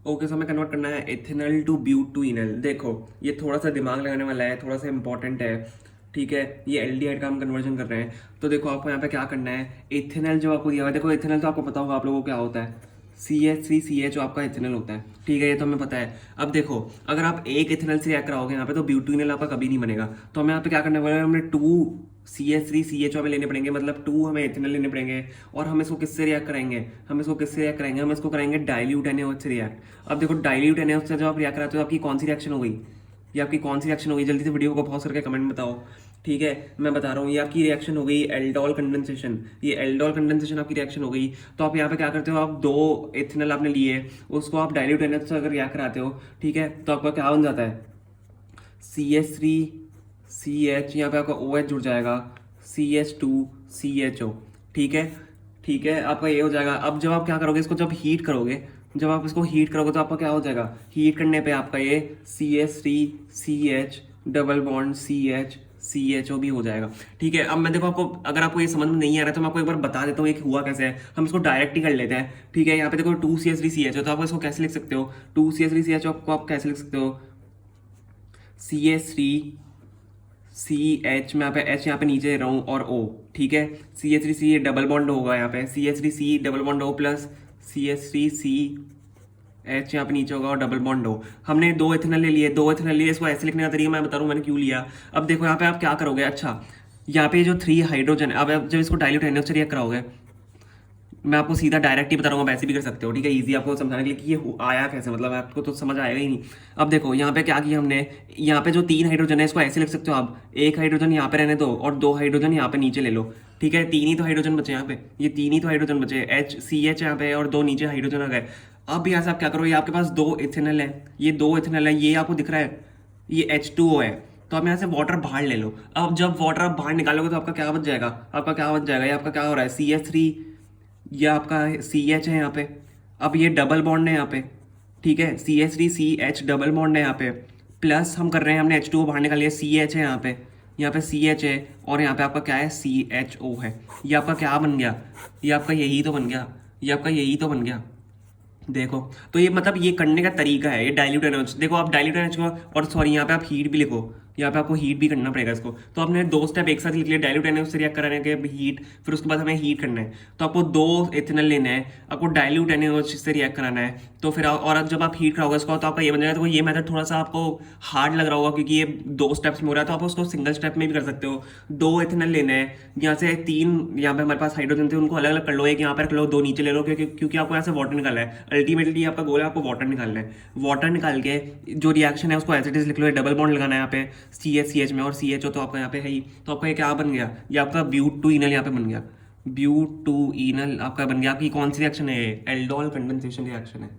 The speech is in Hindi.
ओके, सो हमें कन्वर्ट करना है इथेनॉल टू ब्यूट टू इनल। देखो ये थोड़ा सा दिमाग लगाने वाला है, थोड़ा सा इंपॉर्टेंट है, ठीक है। ये एल्डिहाइड का हम कन्वर्जन कर रहे हैं। तो देखो आपको यहाँ पे क्या करना है, इथेनॉल जो आपको दिया हुआ है, देखो इथेनॉल तो आपको पता होगा आप लोगों को क्या होता है, CH3CH जो आपका इथेनॉल होता है, ठीक है, ये तो हमें पता है। अब देखो अगर आप एक इथेनॉल से रिएक्ट कराओगे यहाँ पे तो ब्यूटेनॉल आपका कभी नहीं बनेगा। तो हमें यहाँ पे क्या करना है, हमें 2CH3CH हमें लेने पड़ेंगे, मतलब 2 हमें इथेनॉल लेने पड़ेंगे। और हम इसको किससे रिएक्ट कराएंगे, हम इसको कराएंगे डाइल्यूट NaOH से रिएक्ट। अब देखो डाइल्यूट NaOH से जब आप रिएक्ट कराते हो आपकी कौन सी रिएक्शन हो गई, ये आपकी कौन सी रिएक्शन हो गई, जल्दी से वीडियो को पॉज करके कमेंट में बताओ, ठीक है। मैं बता रहा हूँ, ये आपकी रिएक्शन हो गई एल्डोल कंडेंसेशन, ये एल्डोल कंडेंसेशन आपकी रिएक्शन हो गई। तो आप यहाँ पे क्या करते हो, आप 2 इथेनॉल आपने लिए, उसको आप डाइल्यूट NaOH से अगर रिएक्ट कराते हो, ठीक है, तो आपका क्या बन जाता है, CH3CH, यहाँ पे आपका OH जुड़ जाएगा, CH2CHO, ठीक है, ठीक है, आपका ये हो जाएगा। अब जब आप क्या करोगे, इसको जब हीट करोगे, जब आप इसको हीट करोगे तो आपका क्या हो जाएगा, हीट करने पे आपका ये CH3CH डबल बॉन्ड CHO भी हो जाएगा, ठीक है। अब मैं देखो आपको, अगर आपको ये समझ में नहीं आ रहा है तो मैं आपको एक बार बता देता हूँ ये हुआ कैसे है। हम इसको डायरेक्ट ही कर लेते हैं, ठीक है। यहाँ पे देखो 2CH3CH तो आप इसको कैसे लिख सकते हो, 2CH3CH को आप कैसे लिख सकते हो, CH3CH में यहाँ पे H यहाँ पे नीचे दे रहा हूँ और O, ठीक है। CH3C डबल बॉन्ड होगा यहाँ पे, CH3C double bond O plus CH3CH यहाँ पे नीचे होगा और डबल बॉन्ड O। हमने 2 इथेनॉल ले लिए, 2 इथेनॉल लिए, इसको ऐसे लिखने का तरीका मैं बता रहा हूँ मैंने क्यों लिया। अब देखो यहाँ पे आप क्या करोगे, अच्छा यहाँ पे जो 3 हाइड्रोजन है, अब आप जब इसको डाइल्यूट NaOH से रिएक्ट कराओगे, मैं आपको सीधा डायरेक्ट ही बता रहा हूँ, वैसे भी कर सकते हो, ठीक है, इजी आपको समझाने के लिए कि ये आया कैसे, मतलब आपको तो समझ आएगा ही नहीं। अब देखो यहाँ पे क्या किया हमने, यहाँ पे जो 3 हाइड्रोजन है इसको ऐसे लिख सकते हो आप, एक हाइड्रोजन यहाँ पे रहने दो और 2 हाइड्रोजन यहाँ पे नीचे ले लो, ठीक है। 3 ही तो हाइड्रोजन बचे यहाँ पे, ये 3 ही तो हाइड्रोजन बचे, CH यहाँ पे और 2 नीचे हाइड्रोजन आ गए। अब यहाँ से आप क्या करो, ये आपके पास 2 इथेनॉल है, ये 2 इथेनॉल है, ये आपको दिख रहा है, ये H2O है। तो आप यहाँ से वाटर बाहर ले लो। अब जब वाटर आप बाहर निकालोगे तो आपका क्या बच जाएगा, ये आपका क्या हो रहा है, CH3, ये आपका CH है यहाँ पे। अब ये डबल बॉन्ड है यहाँ पे, ठीक है, CH3CH डबल बॉन्ड है यहाँ पे, प्लस हम कर रहे हैं, हमने H2O बाहर निकाल लिया, CH है यहाँ पे CH है, और यहाँ पे आपका क्या है, CHO है। ये आपका क्या बन गया, ये आपका यही तो बन गया, देखो। तो ये मतलब ये करने का तरीका है, ये डाइल्यूट NaOH। देखो आप डाइल्यूट NaOH को, और सॉरी यहाँ पे आप हीट भी लिखो, यहाँ पे आपको हीट भी करना पड़ेगा इसको। तो आपने 2 स्टेप एक साथ लिख लिया, डाइल्यूट NaOH से रिएक्ट कराने के हीट, फिर उसके बाद हमें हीट करना है। तो आपको 2 इथेनॉल लेना है, आपको डाइल्यूट NaOH से रिएक्ट कराना है, तो फिर और जब आप हीट कराओगे इसको तो आपका ये बन जाएगा। तो ये मेथड थोड़ा सा आपको हार्ड लग रहा होगा क्योंकि ये 2 स्टेप्स में हो रहा है, तो आप उसको सिंगल स्टेप में भी कर सकते हो। 2 इथेनॉल लेना है, यहाँ से 3 यहाँ पे हमारे पास हाइड्रोजन थे उनको अलग अलग कर लो, एक यहाँ पे रख लो, 2 नीचे ले लो, क्योंकि आपको यहाँ से वाटर निकालना है। अल्टीमेटली आपका गोल है आपको वाटर निकालना है। वाटर निकाल के जो रिएक्शन है उसको एज इट इज लिख लो, डबल बॉन्ड लगाना है यहाँ पे CH में, और CHO तो आपका यहाँ पे है ही। तो आपका ये क्या बन गया, ये आपका ब्यूट टू इनल यहाँ पे बन गया, ब्यूट टू इनल आपका बन गया। आपकी कौन सी रिएक्शन है, एल्डोल कंडेंसेशन रिएक्शन है।